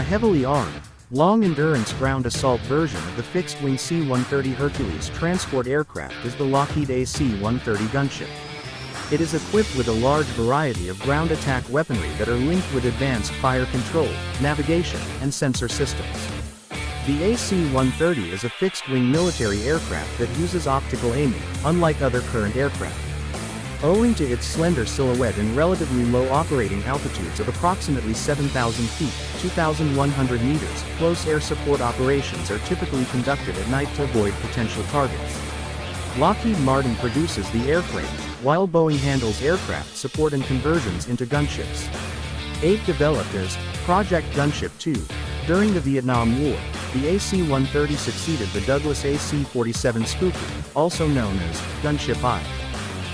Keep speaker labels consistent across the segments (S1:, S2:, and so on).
S1: A heavily armed, long-endurance ground assault version of the fixed-wing C-130 Hercules transport aircraft is the Lockheed AC-130 gunship. It is equipped with a large variety of ground attack weaponry that are linked with advanced fire control, navigation, and sensor systems. The AC-130 is a fixed-wing military aircraft that uses optical aiming, unlike other current aircraft. Owing to its slender silhouette and relatively low operating altitudes of approximately 7,000 feet, 2,100 meters, close air support operations are typically conducted at night to avoid potential targets. Lockheed Martin produces the airframe, while Boeing handles aircraft support and conversions into gunships. 8 developed as Project Gunship 2. During the Vietnam War, the AC-130 succeeded the Douglas AC-47 Spooky, also known as Gunship I.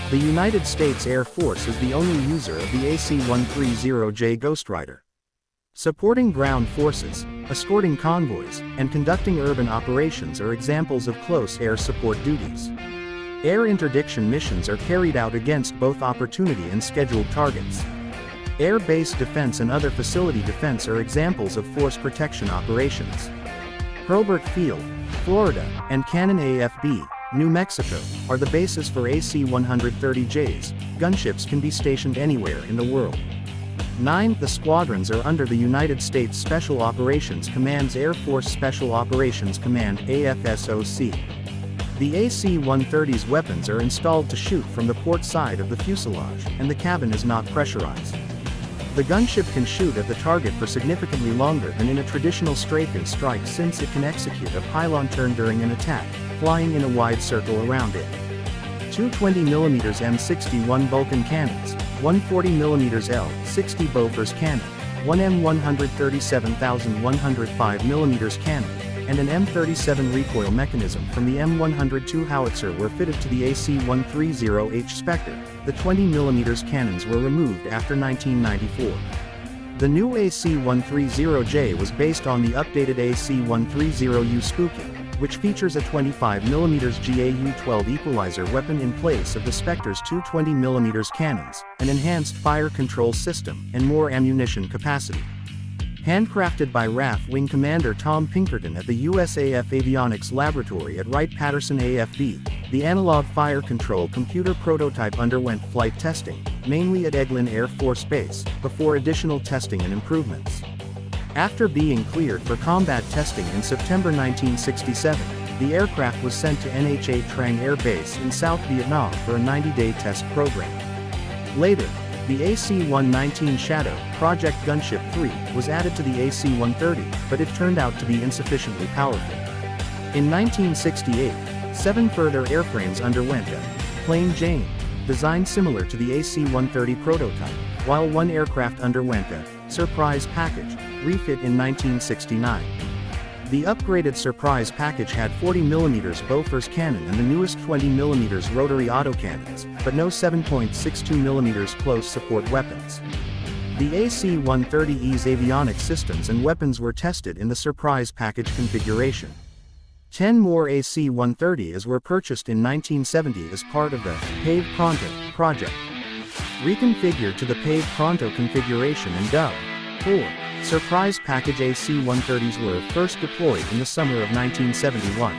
S1: The United States Air Force is the only user of the AC-130J Ghostwriter. Supporting ground forces, escorting convoys, and conducting urban operations are examples of close air support duties. Air interdiction missions are carried out against both opportunity and scheduled targets. Air base defense and other facility defense are examples of force protection operations. Hurlburt Field, Florida, and Cannon AFB, New Mexico, are the bases for AC-130Js. Gunships can be stationed anywhere in the world. 9. The squadrons are under the United States Special Operations Command's Air Force Special Operations Command AFSOC. The AC-130's weapons are installed to shoot from the port side of the fuselage, and the cabin is not pressurized. The gunship can shoot at the target for significantly longer than in a traditional strafe strike, since it can execute a pylon turn during an attack, flying in a wide circle around it. Two 20mm M61 Vulcan cannons, one 40mm L60 Bofors cannon, one M137,105mm cannon, and an M37 recoil mechanism from the M102 howitzer were fitted to the AC-130H Spectre. The 20mm cannons were removed after 1994. The new AC-130J was based on the updated AC-130U Spooky, which features a 25mm GAU-12 Equalizer weapon in place of the Spectre's two 20mm cannons, an enhanced fire control system, and more ammunition capacity. Handcrafted by RAF Wing Commander Tom Pinkerton at the USAF Avionics Laboratory at Wright-Patterson AFB, the analog fire control computer prototype underwent flight testing, mainly at Eglin Air Force Base, before additional testing and improvements. After being cleared for combat testing in September 1967, the aircraft was sent to NHA Trang Air Base in South Vietnam for a 90-day test program. Later, the AC-119 Shadow, Project Gunship 3, was added to the AC-130, but it turned out to be insufficiently powerful. In 1968, 7 further airframes underwent a Plain Jane design similar to the AC-130 prototype, while 1 aircraft underwent a Surprise Package refit in 1969. The upgraded Surprise Package had 40mm Bofors cannon and the newest 20mm rotary autocannons, but no 7.62mm close support weapons. The AC-130E's avionics systems and weapons were tested in the Surprise Package configuration. 10 more AC-130s were purchased in 1970 as part of the Pave Pronto project. Reconfigured to the Pave Pronto configuration and dubbed 4 Surprise Package AC-130s were first deployed in the summer of 1971.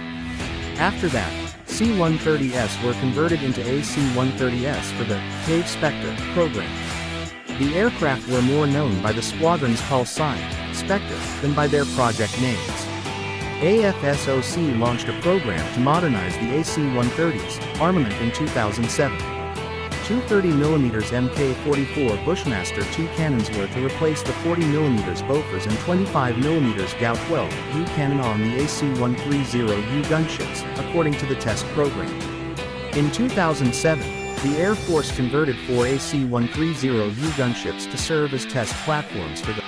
S1: After that, C-130s were converted into AC-130s for the Pave Spectre program. The aircraft were more known by the squadron's call sign, Spectre, than by their project names. AFSOC launched a program to modernize the AC-130's armament in 2007. Two 30mm Mk-44 Bushmaster 2 cannons were to replace the 40mm Bofors and 25mm GAU-12 U cannon on the AC-130U gunships, according to the test program. In 2007, the Air Force converted 4 AC-130U gunships to serve as test platforms for the